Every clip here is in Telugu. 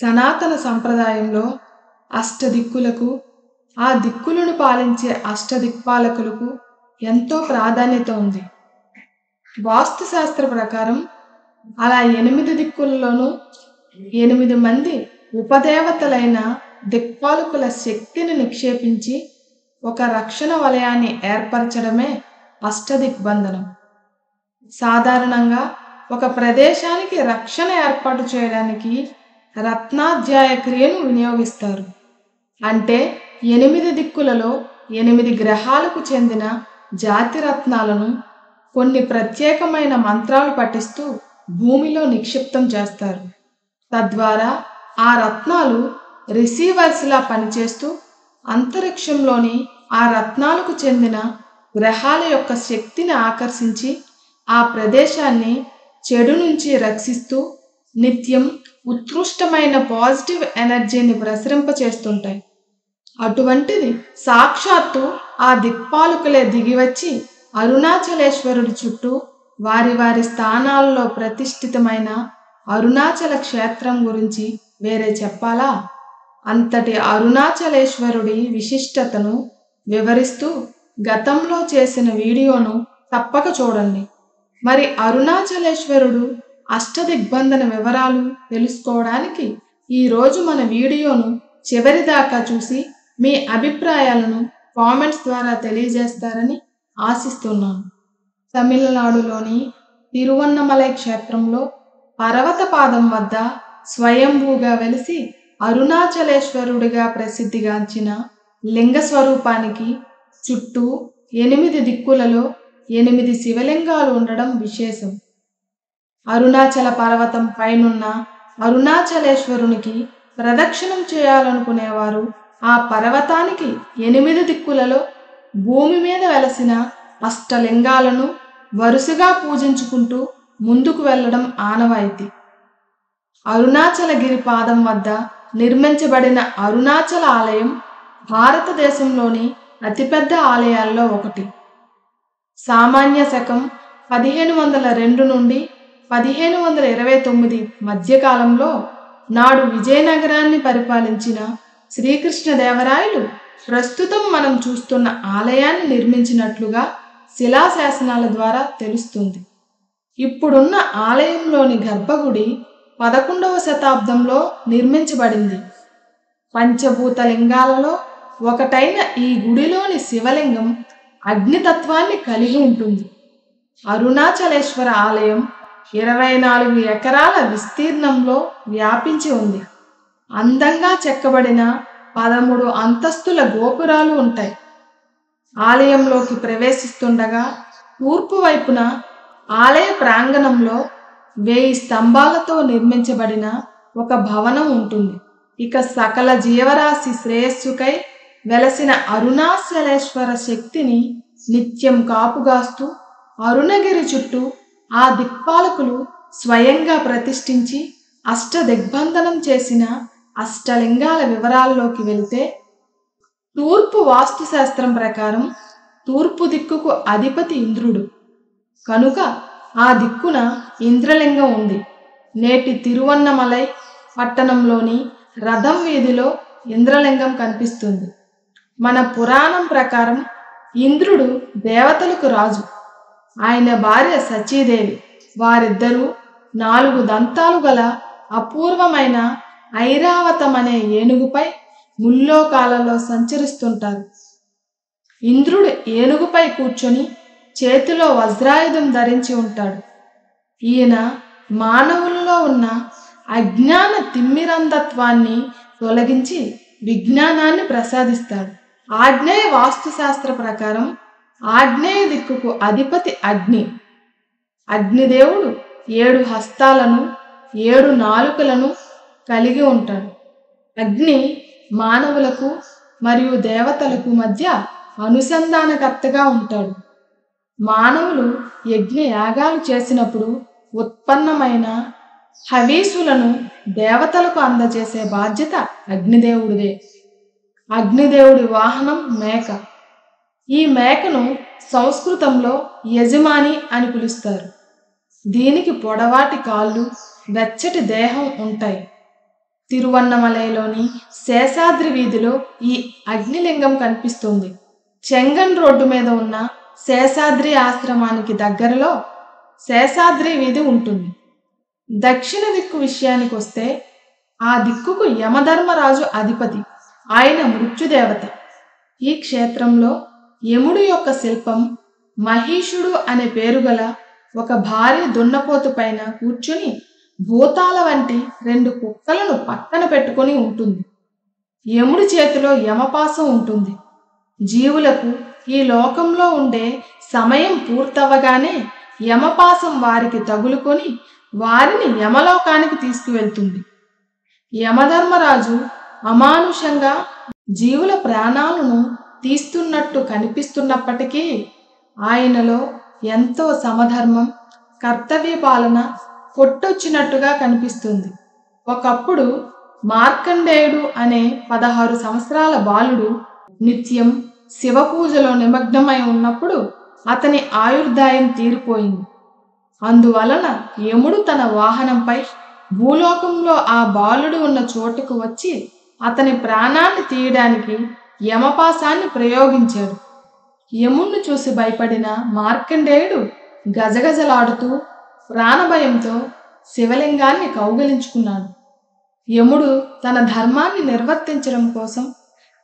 సనాతన సంప్రదాయంలో అష్టదిక్కులకు, ఆ దిక్కులను పాలించే అష్టదిక్పాలకులకు ఎంతో ప్రాధాన్యత ఉంది. వాస్తుశాస్త్ర ప్రకారం అలా 8 దిక్కుల్లోనూ 8 మంది ఉపదేవతలైన దిక్పాలకుల శక్తిని నిక్షేపించి ఒక రక్షణ వలయాన్ని ఏర్పరచడమే అష్టదిగ్బంధనం. సాధారణంగా ఒక ప్రదేశానికి రక్షణ ఏర్పాటు చేయడానికి రత్నాధ్యాయ క్రియను వినియోగిస్తారు. అంటే 8 దిక్కులలో 8 గ్రహాలకు చెందిన జాతి రత్నాలను కొన్ని ప్రత్యేకమైన మంత్రాలు పఠిస్తూ భూమిలో నిక్షిప్తం చేస్తారు. తద్వారా ఆ రత్నాలు రిసీవర్స్లా పనిచేస్తూ అంతరిక్షంలోని ఆ రత్నాలకు చెందిన గ్రహాల యొక్క శక్తిని ఆకర్షించి ఆ ప్రదేశాన్ని చెడు నుంచి రక్షిస్తూ నిత్యం ఉత్కృష్టమైన పాజిటివ్ ఎనర్జీని ప్రసరింపచేస్తుంటాయి. అటువంటిది సాక్షాత్తు ఆ దిక్పాలకులే దిగివచ్చి అరుణాచలేశ్వరుడి చుట్టూ వారి వారి స్థానాల్లో ప్రతిష్ఠితమైన అరుణాచల క్షేత్రం గురించి వేరే చెప్పాలా? అంతటి అరుణాచలేశ్వరుడి విశిష్టతను వివరిస్తూ గతంలో చేసిన వీడియోను తప్పక చూడండి. మరి అరుణాచలేశ్వరుడు అష్టదిగ్బంధన వివరాలు తెలుసుకోవడానికి ఈరోజు మన వీడియోను చివరి దాకా చూసి మీ అభిప్రాయాలను కామెంట్స్ ద్వారా తెలియజేస్తారని ఆశిస్తున్నాను. తమిళనాడులోని తిరువన్నమలై క్షేత్రంలో పర్వతపాదం వద్ద స్వయంభూగా వెలిసి అరుణాచలేశ్వరుడిగా ప్రసిద్ధిగాంచిన లింగ స్వరూపానికి చుట్టూ 8 దిక్కులలో 8 శివలింగాలు ఉండడం విశేషం. అరుణాచల పర్వతం పైనున్న అరుణాచలేశ్వరునికి ప్రదక్షిణం చేయాలనుకునేవారు ఆ పర్వతానికి 8 దిక్కులలో భూమి మీద వెలసిన అష్టలింగాలను వరుసగా పూజించుకుంటూ ముందుకు వెళ్ళడం ఆనవాయితీ. అరుణాచలగిరి పాదం వద్ద నిర్మించబడిన అరుణాచల ఆలయం భారతదేశంలోని అతిపెద్ద ఆలయాల్లో ఒకటి. సామాన్య శకం 1502 నుండి 1529 మధ్యకాలంలో నాడు విజయనగరాన్ని పరిపాలించిన శ్రీకృష్ణదేవరాయలు ప్రస్తుతం మనం చూస్తున్న ఆలయాన్ని నిర్మించినట్లుగా శిలాశాసనాల ద్వారా తెలుస్తుంది. ఇప్పుడున్న ఆలయంలోని గర్భగుడి 11వ శతాబ్దంలో నిర్మించబడింది. పంచభూత లింగాలలో ఒకటైన ఈ గుడిలోని శివలింగం అగ్నితత్వాన్ని కలిగి ఉంటుంది. అరుణాచలేశ్వర ఆలయం 24 ఎకరాల విస్తీర్ణంలో వ్యాపించి ఉంది. అందంగా చెక్కబడిన 13 అంతస్తుల గోపురాలు ఉంటాయి. ఆలయంలోకి ప్రవేశిస్తుండగా తూర్పు వైపున ఆలయ ప్రాంగణంలో 1000 స్తంభాలతో నిర్మించబడిన ఒక భవనం ఉంటుంది. ఇక సకల జీవరాశి శ్రేయస్సుకై వెలసిన అరుణాచలేశ్వర శక్తిని నిత్యం కాపుగాస్తూ అరుణగిరి చుట్టూ ఆ దిక్పాలకులు స్వయంగా ప్రతిష్ఠించి అష్టదిగ్బంధనం చేసిన అష్టలింగాల వివరాల్లోకి వెళితే, తూర్పు వాస్తుశాస్త్రం ప్రకారం తూర్పు దిక్కుకు అధిపతి ఇంద్రుడు కనుక ఆ దిక్కున ఇంద్రలింగం ఉంది. నేటి తిరువన్నమలై పట్టణంలోని రథం వీధిలో ఇంద్రలింగం కనిపిస్తుంది. మన పురాణం ప్రకారం ఇంద్రుడు దేవతలకు రాజు. ఆయన భార్య సచీదేవి. వారిద్దరూ 4 దంతాలు గల అపూర్వమైన ఐరావతం అనే ఏనుగుపై ముల్లోకాలలో సంచరిస్తుంటారు. ఇంద్రుడు ఏనుగుపై కూర్చొని చేతిలో వజ్రాయుధం ధరించి ఉంటాడు. ఈయన మానవులలో ఉన్న అజ్ఞాన తిమ్మిరంధత్వాన్ని తొలగించి విజ్ఞానాన్ని ప్రసాదిస్తాడు. ఆగ్నేయ వాస్తుశాస్త్ర ప్రకారం ఆగ్నేయ దిక్కుకు అధిపతి అగ్ని. అగ్నిదేవుడు 7 హస్తాలను 7 నాలుకలను కలిగి ఉంటాడు. అగ్ని మానవులకు మరియు దేవతలకు మధ్య అనుసంధానకర్తగా ఉంటాడు. మానవులు యజ్ఞ యాగాలు చేసినప్పుడు ఉత్పన్నమైన హవీసులను దేవతలకు అందజేసే బాధ్యత అగ్నిదేవుడిదే. అగ్నిదేవుడి వాహనం మేక. ఈ మేకను సంస్కృతంలో యజమాని అని పిలుస్తారు. దీనికి పొడవాటి కాళ్ళు, వెచ్చటి దేహం ఉంటాయి. తిరువన్నమలైలోని శేషాద్రి వీధిలో ఈ అగ్నిలింగం కనిపిస్తుంది. చెంగన్ రోడ్డు మీద ఉన్న శేషాద్రి ఆశ్రమానికి దగ్గరలో శేషాద్రి వీధి ఉంటుంది. దక్షిణ దిక్కు విషయానికి వస్తే ఆ దిక్కుకు యమధర్మరాజు అధిపతి. ఆయన మృత్యుదేవత. ఈ క్షేత్రంలో యముడి యొక్క శిల్పం మహిషుడు అనే పేరు గల ఒక భారీ దున్నపోతు పైన కూర్చుని భూతాల వంటి 2 కుక్కలను పక్కన పెట్టుకొని ఉంటుంది. యముడి చేతిలో యమపాసం ఉంటుంది. జీవులకు ఈ లోకంలో ఉండే సమయం పూర్తవగానే యమపాసం వారికి తగులుకొని వారిని యమలోకానికి తీసుకువెళ్తుంది. యమధర్మరాజు అమానుషంగా జీవుల ప్రాణాలను తీస్తున్నట్టు కనిపిస్తున్నప్పటికీ ఆయనలో ఎంతో సమధర్మం, కర్తవ్య పాలన కొట్టొచ్చినట్టుగా కనిపిస్తుంది. ఒకప్పుడు మార్కండేయుడు అనే 16 సంవత్సరాల బాలుడు నిత్యం శివపూజలో నిమగ్నమై ఉన్నప్పుడు అతని ఆయుర్దాయం తీరిపోయింది. అందువలన యముడు తన వాహనంపై భూలోకంలో ఆ బాలుడు ఉన్న చోటుకు వచ్చి అతని ప్రాణాన్ని తీయడానికి యమపాసాన్ని ప్రయోగించాడు. యముణ్ణి చూసి భయపడిన మార్కండేయుడు గజగజలాడుతూ ప్రాణభయంతో శివలింగాన్ని కౌగిలించుకున్నాడు. యముడు తన ధర్మాన్ని నిర్వర్తించడం కోసం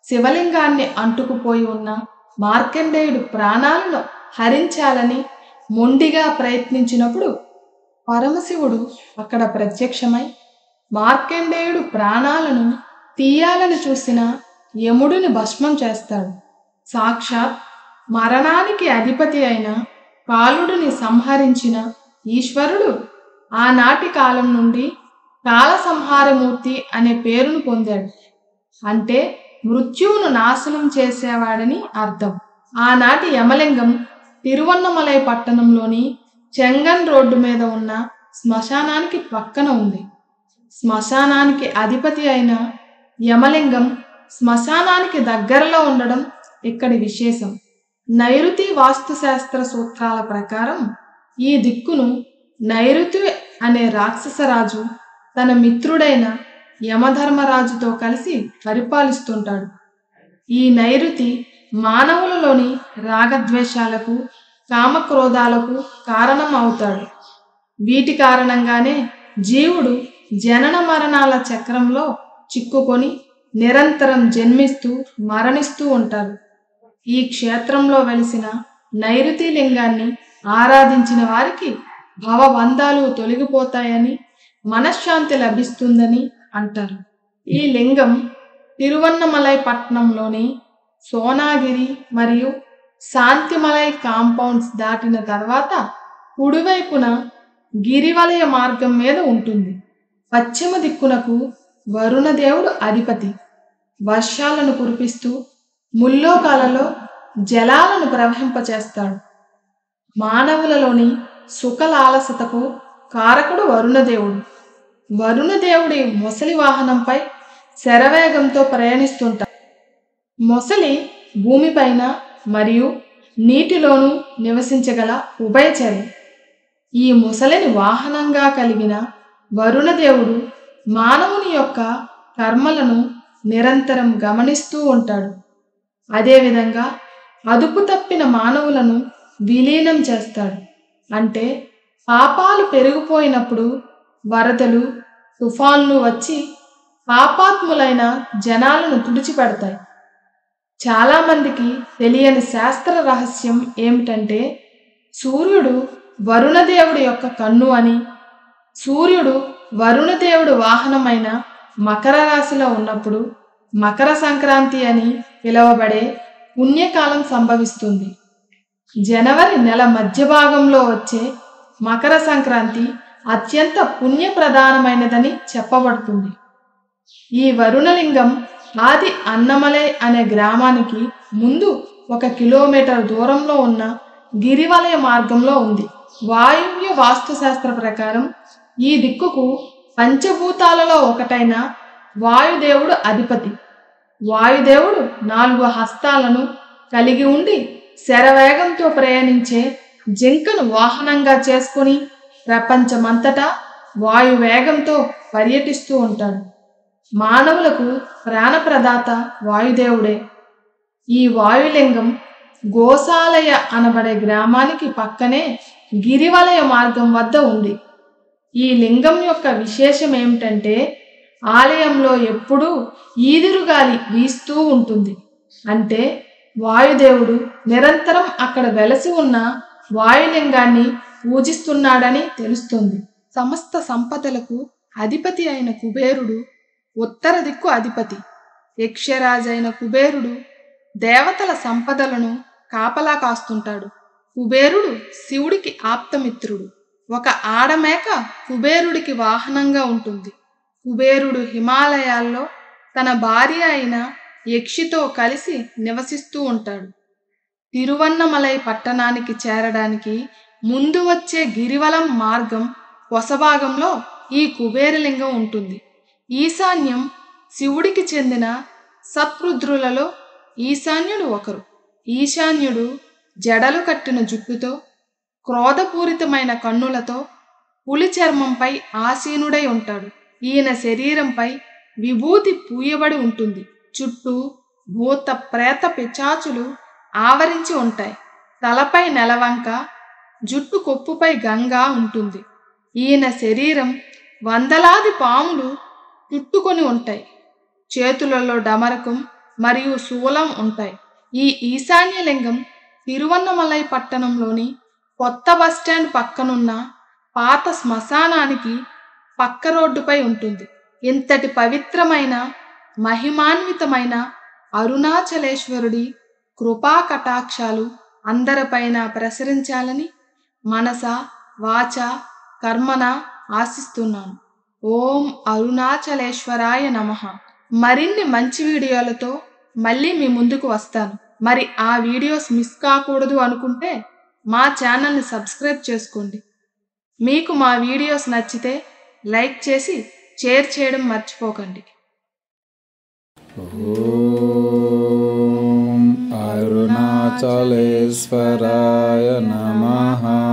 శివలింగాన్ని అంటుకుపోయి ఉన్న మార్కండేయుడు ప్రాణాలను హరించాలని మొండిగా ప్రయత్నించినప్పుడు పరమశివుడు అక్కడ ప్రత్యక్షమై మార్కండేయుడు ప్రాణాలను తీయాలని చూసిన యముడిని భస్మం చేస్తాడు. సాక్షాత్ మరణానికి అధిపతి అయిన కాలుడిని సంహరించిన ఈశ్వరుడు ఆనాటి కాలం నుండి కాల సంహారమూర్తి అనే పేరును పొందాడు. అంటే మృత్యువును నాశనం చేసేవాడని అర్థం. ఆనాటి యమలింగం తిరువన్నమలై పట్టణంలోని చెంగన్ రోడ్డు మీద ఉన్న శ్మశానానికి పక్కన ఉంది. శ్మశానానికి అధిపతి అయిన యమలింగం శ్మశానానికి దగ్గరలో ఉండడం ఇక్కడి విశేషం. నైరుతి వాస్తుశాస్త్ర సూత్రాల ప్రకారం ఈ దిక్కును నైరుతి అనే రాక్షసరాజు తన మిత్రుడైన యమధర్మరాజుతో కలిసి పరిపాలిస్తుంటాడు. ఈ నైరుతి మానవులలోని రాగద్వేషాలకు, కామక్రోధాలకు కారణం అవుతాడు. వీటి కారణంగానే జీవుడు జనన మరణాల చక్రంలో చిక్కుకొని నిరంతరం జన్మిస్తూ మరణిస్తూ ఉంటారు. ఈ క్షేత్రంలో వెలిసిన నైరుతి లింగాన్ని ఆరాధించిన వారికి భవబంధాలు తొలగిపోతాయని, మనశ్శాంతి లభిస్తుందని అంటారు. ఈ లింగం తిరువన్నమలై పట్టణంలోని సోనాగిరి మరియు శాంతిమలై కాంపౌండ్స్ దాటిన తర్వాత కుడివైపున గిరివలయ మార్గం మీద ఉంటుంది. పశ్చిమ దిక్కునకు వరుణదేవుడు అధిపతి. వర్షాలను కురిపిస్తూ ముల్లోకాలలో జలాలను ప్రవహింపచేస్తాడు. మానవులలోని సుఖలాలసతకు కారకుడు వరుణదేవుడు. వరుణదేవుడి మొసలి వాహనంపై శరవేగంతో ప్రయాణిస్తుంటాడు. మొసలి భూమిపైన మరియు నీటిలోనూ నివసించగల ఉభయచరి. ఈ మొసలిని వాహనంగా కలిగిన వరుణదేవుడు మానవుని యొక్క కర్మలను నిరంతరం గమనిస్తూ ఉంటాడు. అదేవిధంగా అదుపు తప్పిన మానవులను విలీనం చేస్తాడు. అంటే పాపాలు పెరిగిపోయినప్పుడు వరదలు, తుఫాన్లు వచ్చి పాపాత్ములైన జనాలను తుడిచిపెడతాయి. చాలామందికి తెలియని శాస్త్ర రహస్యం ఏమిటంటే సూర్యుడు వరుణదేవుడి యొక్క కన్ను అని, సూర్యుడు వరుణదేవుడు వాహనమైన మకర రాశిలో ఉన్నప్పుడు మకర సంక్రాంతి అని పిలువబడే పుణ్యకాలం సంభవిస్తుంది. జనవరి నెల మధ్య భాగంలో వచ్చే మకర సంక్రాంతి అత్యంత పుణ్యప్రధానమైనదని చెప్పబడుతుంది. ఈ వరుణలింగం ఆది అన్నమలై అనే గ్రామానికి ముందు 1 కిలోమీటర్ దూరంలో ఉన్న గిరివలయ మార్గంలో ఉంది. వాయువ్య వాస్తుశాస్త్ర ప్రకారం ఈ దిక్కుకు పంచభూతాలలో ఒకటైన వాయుదేవుడు అధిపతి. వాయుదేవుడు 4 హస్తాలను కలిగి ఉండి శరవేగంతో ప్రయాణించే జింకను వాహనంగా చేసుకుని ప్రపంచమంతటా వాయువేగంతో పర్యటిస్తూ ఉంటాడు. మానవులకు ప్రాణప్రదాత వాయుదేవుడే. ఈ వాయులింగం గోసాలయ అనబడే గ్రామానికి పక్కనే గిరివలయ మార్గం వద్ద ఉంది. ఈ లింగం యొక్క విశేషం ఏమిటంటే ఆలయంలో ఎప్పుడూ ఈదురుగాలి వీస్తూ ఉంటుంది. అంటే వాయుదేవుడు నిరంతరం అక్కడ వెలసి ఉన్న వాయులింగాన్ని పూజిస్తున్నాడని తెలుస్తుంది. సమస్త సంపదలకు అధిపతి అయిన కుబేరుడు ఉత్తర దిక్కు అధిపతి. యక్షరాజైన కుబేరుడు దేవతల సంపదలను కాపలా కాస్తుంటాడు. కుబేరుడు శివుడికి ఆప్తమిత్రుడు. ఒక ఆడమేక కుబేరుడికి వాహనంగా ఉంటుంది. కుబేరుడు హిమాలయాల్లో తన భార్య అయిన యక్షితో కలిసి నివసిస్తూ ఉంటాడు. తిరువన్నమలై పట్టణానికి చేరడానికి ముందు వచ్చే గిరివలం మార్గం కొసభాగంలో ఈ కుబేరలింగం ఉంటుంది. ఈశాన్యం శివుడికి చెందిన సత్రుద్రులలో ఈశాన్యుడు ఒకరు. ఈశాన్యుడు జడలు కట్టిన జుట్టుతో, క్రోధపూరితమైన కన్నులతో, పులి చర్మంపై ఆసీనుడై ఉంటాడు. ఈయన శరీరంపై విభూతి పూయబడి ఉంటుంది. చుట్టూ భూత ప్రేత పిచాచులు ఆవరించి ఉంటాయి. తలపై నెలవంక, జుట్టు కొప్పుపై గంగా ఉంటుంది. ఈయన శరీరం వందలాది పాములు చుట్టుకొని ఉంటాయి. చేతులలో డమరకం మరియు శూలం ఉంటాయి. ఈ ఈశాన్యలింగం తిరువన్నమలై పట్టణంలోని కొత్త బస్టాండ్ పక్కనున్న పాత శ్మశానానికి పక్క రోడ్డుపై ఉంటుంది. ఇంతటి పవిత్రమైన మహిమాన్వితమైన అరుణాచలేశ్వరుడి కృపా కటాక్షాలు అందరిపైన ప్రసరించాలని మనస వాచ కర్మన ఆశిస్తున్నాను. ఓం అరుణాచలేశ్వరాయ నమః. మరిన్ని మంచి వీడియోలతో మళ్ళీ మీ ముందుకు వస్తాను. మరి ఆ వీడియోస్ మిస్ కాకూడదు అనుకుంటే మా ఛానల్ని సబ్స్క్రైబ్ చేసుకోండి. మీకు మా వీడియోస్ నచ్చితే లైక్ చేసి షేర్ చేయడం మర్చిపోకండి. ఓం అరుణాచలేశ్వరాయ నమః.